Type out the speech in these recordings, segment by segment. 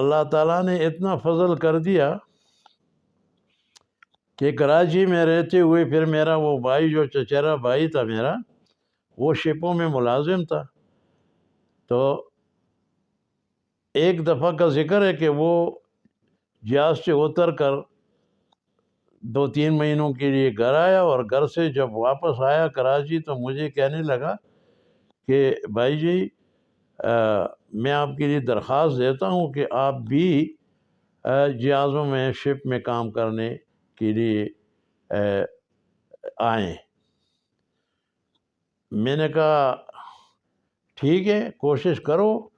اللہ تعالیٰ نے اتنا فضل کر دیا کہ کراچی میں رہتے ہوئے پھر میرا وہ بھائی جو چچیرا بھائی تھا میرا، وہ شپوں میں ملازم تھا. تو ایک دفعہ کا ذکر ہے کہ وہ جہاز سے اتر کر 2-3 مہینوں کے لیے گھر آیا، اور گھر سے جب واپس آیا کراچی تو مجھے کہنے لگا کہ بھائی جی میں آپ کے لیے درخواست دیتا ہوں کہ آپ بھی جہازوں میں شپ میں کام کرنے کے لیے آئیں. میں نے کہا ٹھیک ہے، کوشش کرو،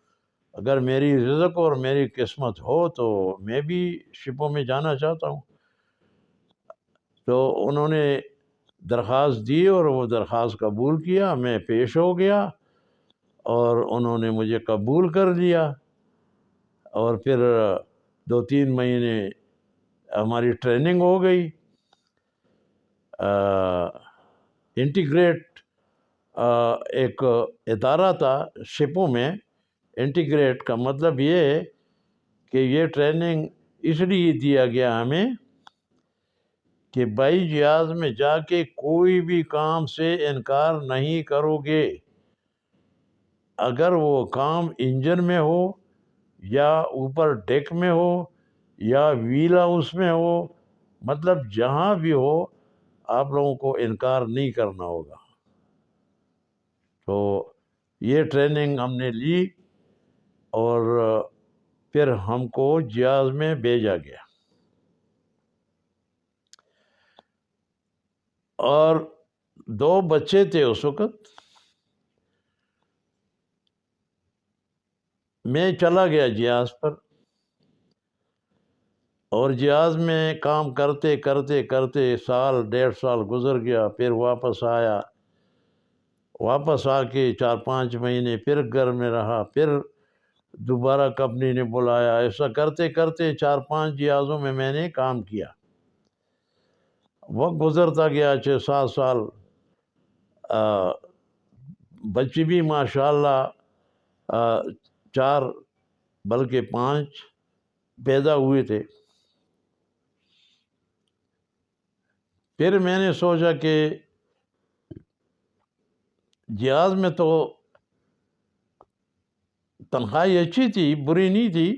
اگر میری رزق اور میری قسمت ہو تو میں بھی شپوں میں جانا چاہتا ہوں. تو انہوں نے درخواست دی اور وہ درخواست قبول کیا، میں پیش ہو گیا اور انہوں نے مجھے قبول کر لیا. اور پھر 2-3 مہینے ہماری ٹریننگ ہو گئی. انٹیگریٹ ایک ادارہ تھا شپوں میں. انٹیگریٹ کا مطلب یہ ہے کہ یہ ٹریننگ اس لیے دیا گیا ہمیں کہ بھائی جہاز میں جا کے کوئی بھی کام سے انکار نہیں کرو گے. اگر وہ کام انجن میں ہو یا اوپر ڈیک میں ہو یا ویل ہاؤس میں ہو، مطلب جہاں بھی ہو آپ لوگوں کو انکار نہیں کرنا ہوگا. تو یہ ٹریننگ ہم نے لی اور پھر ہم کو جہاز میں بھیجا گیا. اور 2 بچے تھے اس وقت. میں چلا گیا جہاز پر، اور جہاز میں کام کرتے کرتے کرتے 1.5 سال گزر گیا. پھر واپس آیا، واپس آ کے 4-5 مہینے پھر گھر میں رہا. پھر دوبارہ کمپنی نے بلایا. ایسا کرتے کرتے 4-5 جہازوں میں نے کام کیا. وقت گزرتا گیا، 6-7 سال. بچے بھی ماشاءاللہ 4 بلکہ 5 پیدا ہوئے تھے. پھر میں نے سوچا کہ جہاز میں تو تنخواہ اچھی تھی، بری نہیں تھی،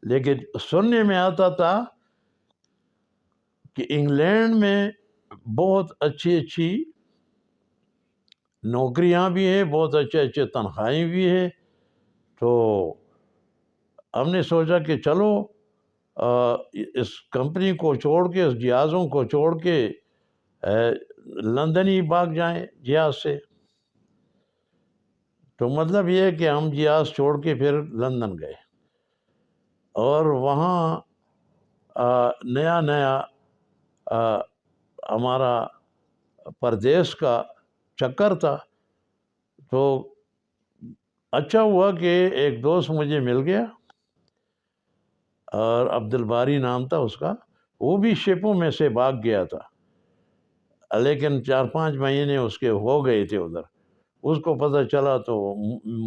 لیکن سننے میں آتا تھا کہ انگلینڈ میں بہت اچھی اچھی نوکریاں بھی ہیں، بہت اچھے اچھے تنخواہیں بھی ہیں. تو ہم نے سوچا کہ چلو اس کمپنی کو چھوڑ کے، اس جہازوں کو چھوڑ کے لندن ہی بھاگ جائیں جہاز سے. تو مطلب یہ ہے کہ ہم جہاز چھوڑ کے پھر لندن گئے، اور وہاں نیا نیا ہمارا پردیس کا چکر تھا. تو اچھا ہوا کہ ایک دوست مجھے مل گیا، اور عبد الباری نام تھا اس کا. وہ بھی شپوں میں سے بھاگ گیا تھا، لیکن 4-5 مہینے اس کے ہو گئے تھے ادھر. اس کو پتہ چلا تو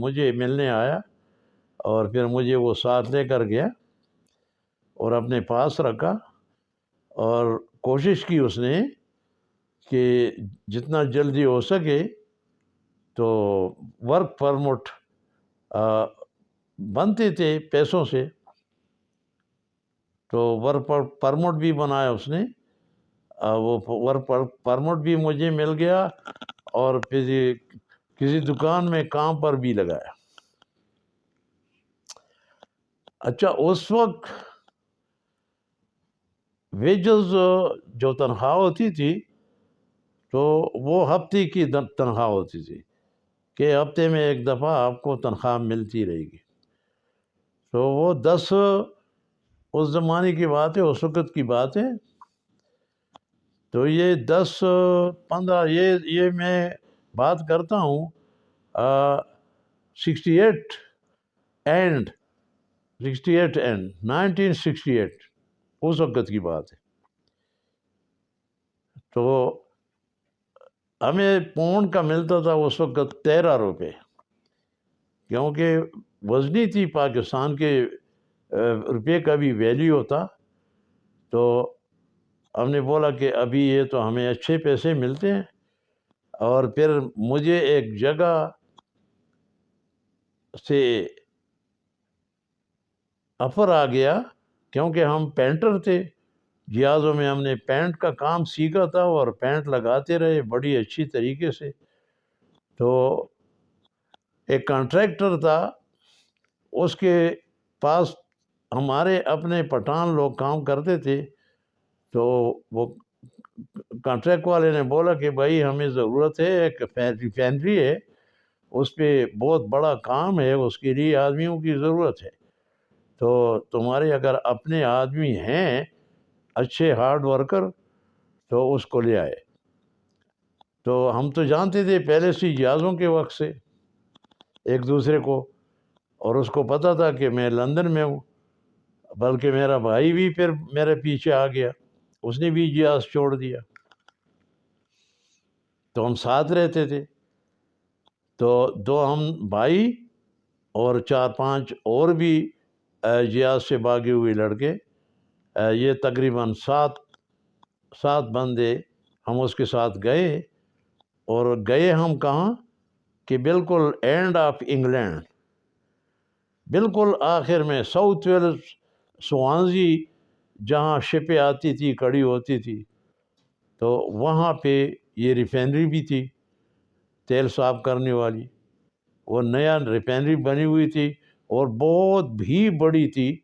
مجھے ملنے آیا، اور پھر مجھے وہ ساتھ لے کر گیا اور اپنے پاس رکھا، اور کوشش کی اس نے کہ جتنا جلدی ہو سکے تو ورک پرمٹ بنتے تھے پیسوں سے، تو ورک پرمٹ بھی بنایا اس نے. وہ ورک پرمٹ بھی مجھے مل گیا، اور پھر کسی دکان میں کام پر بھی لگایا. اچھا، اس وقت ویجز جو تنخواہ ہوتی تھی تو وہ ہفتے کی تنخواہ ہوتی تھی، کہ ہفتے میں ایک دفعہ آپ کو تنخواہ ملتی رہے گی. تو وہ 10 اس زمانے کی بات ہے، اس وقت کی بات ہے. تو یہ 10-15 یہ میں بات کرتا ہوں 68 اینڈ 1968 اس وقت کی بات ہے. تو ہمیں پاؤنڈ کا ملتا تھا اس وقت 13 روپے، کیونکہ وزنی تھی پاکستان کے روپے کا بھی ویلیو ہوتا. تو ہم نے بولا کہ ابھی یہ تو ہمیں اچھے پیسے ملتے ہیں. اور پھر مجھے ایک جگہ سے آفر آ گیا، کیونکہ ہم پینٹر تھے. جہازوں میں ہم نے پینٹ کا کام سیکھا تھا اور پینٹ لگاتے رہے بڑی اچھی طریقے سے. تو ایک کانٹریکٹر تھا، اس کے پاس ہمارے اپنے پٹھان لوگ کام کرتے تھے. تو وہ کانٹریکٹ والے نے بولا کہ بھائی ہمیں ضرورت ہے، ایک ریفائنری ہے، اس پہ بہت بڑا کام ہے، اس کے لیے آدمیوں کی ضرورت ہے. تو تمہارے اگر اپنے آدمی ہیں اچھے ہارڈ ورکر تو اس کو لے آئے. تو ہم تو جانتے تھے پہلے سے جہازوں کے وقت سے ایک دوسرے کو، اور اس کو پتہ تھا کہ میں لندن میں ہوں. بلکہ میرا بھائی بھی پھر میرے پیچھے آ گیا، اس نے بھی جہاز چھوڑ دیا. تو ہم ساتھ رہتے تھے. تو دو ہم بھائی اور 4-5 اور بھی جہاز سے بھاگے ہوئے لڑکے، یہ تقریباً 7 بندے ہم اس کے ساتھ گئے. اور گئے ہم کہاں کہ بالکل اینڈ آف انگلینڈ، بالکل آخر میں ساؤتھ ویلز، سوانزی، جہاں شپیں آتی تھی کھڑی ہوتی تھی. تو وہاں پہ یہ ریفائنری بھی تھی تیل صاف کرنے والی. وہ نیا ریفائنری بنی ہوئی تھی اور بہت بھی بڑی تھی،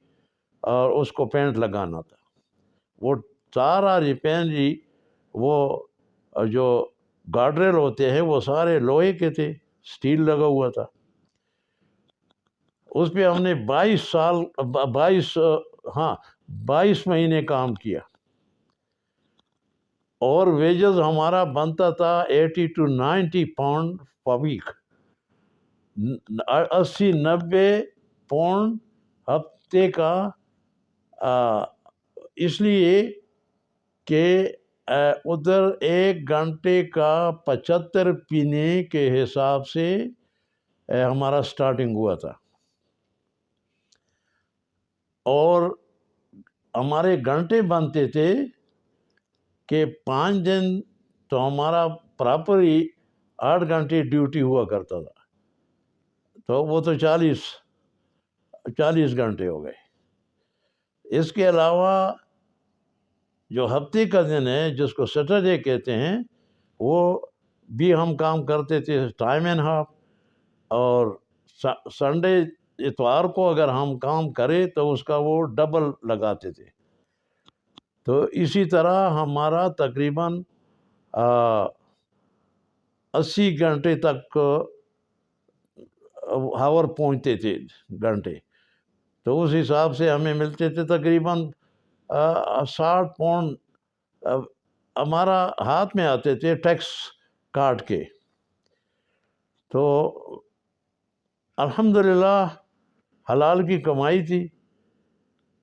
اور اس کو پینٹ لگانا تھا. وہ سارا ریفائنری، وہ جو گارڈ ریل ہوتے ہیں وہ سارے لوہے کے تھے، سٹیل لگا ہوا تھا. اس پہ ہم نے 22 مہینے کام کیا. اور ویجز ہمارا بنتا تھا 80 to 90 پاؤنڈ پر ویک، 80-90 پاؤنڈ ہفتے کا. اس لیے کہ ادھر 1 گھنٹے کا 75 پینے کے حساب سے ہمارا سٹارٹنگ ہوا تھا. اور ہمارے گھنٹے بنتے تھے کہ 5 دن تو ہمارا پراپر ہی 8 گھنٹے ڈیوٹی ہوا کرتا تھا. تو وہ تو 40 گھنٹے ہو گئے. اس کے علاوہ جو ہفتے کا دن ہے جس کو سیٹرڈے کہتے ہیں، وہ بھی ہم کام کرتے تھے ٹائم اینڈ ہاف. اور سنڈے، اتوار کو اگر ہم کام کریں تو اس کا وہ ڈبل لگاتے تھے. تو اسی طرح ہمارا تقریباً 80 گھنٹے تک ہاور پہنچتے تھے گھنٹے. تو اس حساب سے ہمیں ملتے تھے تقریباً 60 پاؤنڈ ہمارا ہاتھ میں آتے تھے ٹیکس کاٹ کے. تو الحمدللہ حلال کی کمائی تھی،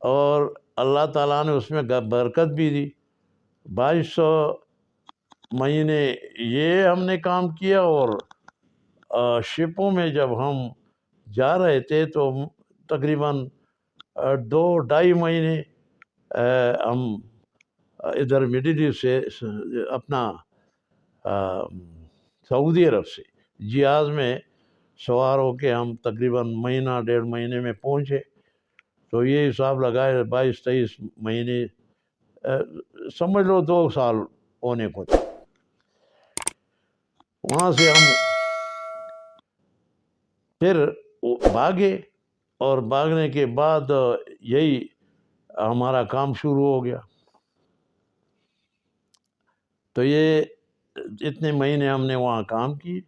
اور اللہ تعالیٰ نے اس میں برکت بھی دی. 2200 مہینے یہ ہم نے کام کیا. اور شپوں میں جب ہم جا رہے تھے تو تقریباً 2-2.5 مہینے ہم ادھر مڈل ایسٹ سے، اپنا سعودی عرب سے جہاز میں سوار ہو کے ہم تقریباً 1.5 مہینے میں پہنچے. تو یہ حساب لگائے 22-23 مہینے، سمجھ لو 2 سال ہونے کو تھے. وہاں سے ہم پھر بھاگے، اور بھاگنے کے بعد یہی ہمارا کام شروع ہو گیا. تو یہ اتنے مہینے ہم نے وہاں کام کی.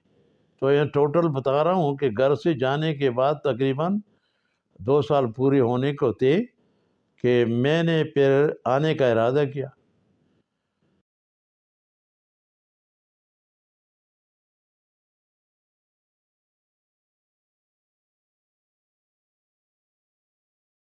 تو یہ ٹوٹل بتا رہا ہوں کہ گھر سے جانے کے بعد تقریباً 2 سال پورے ہونے کو تھے کہ میں نے پھر آنے کا ارادہ کیا.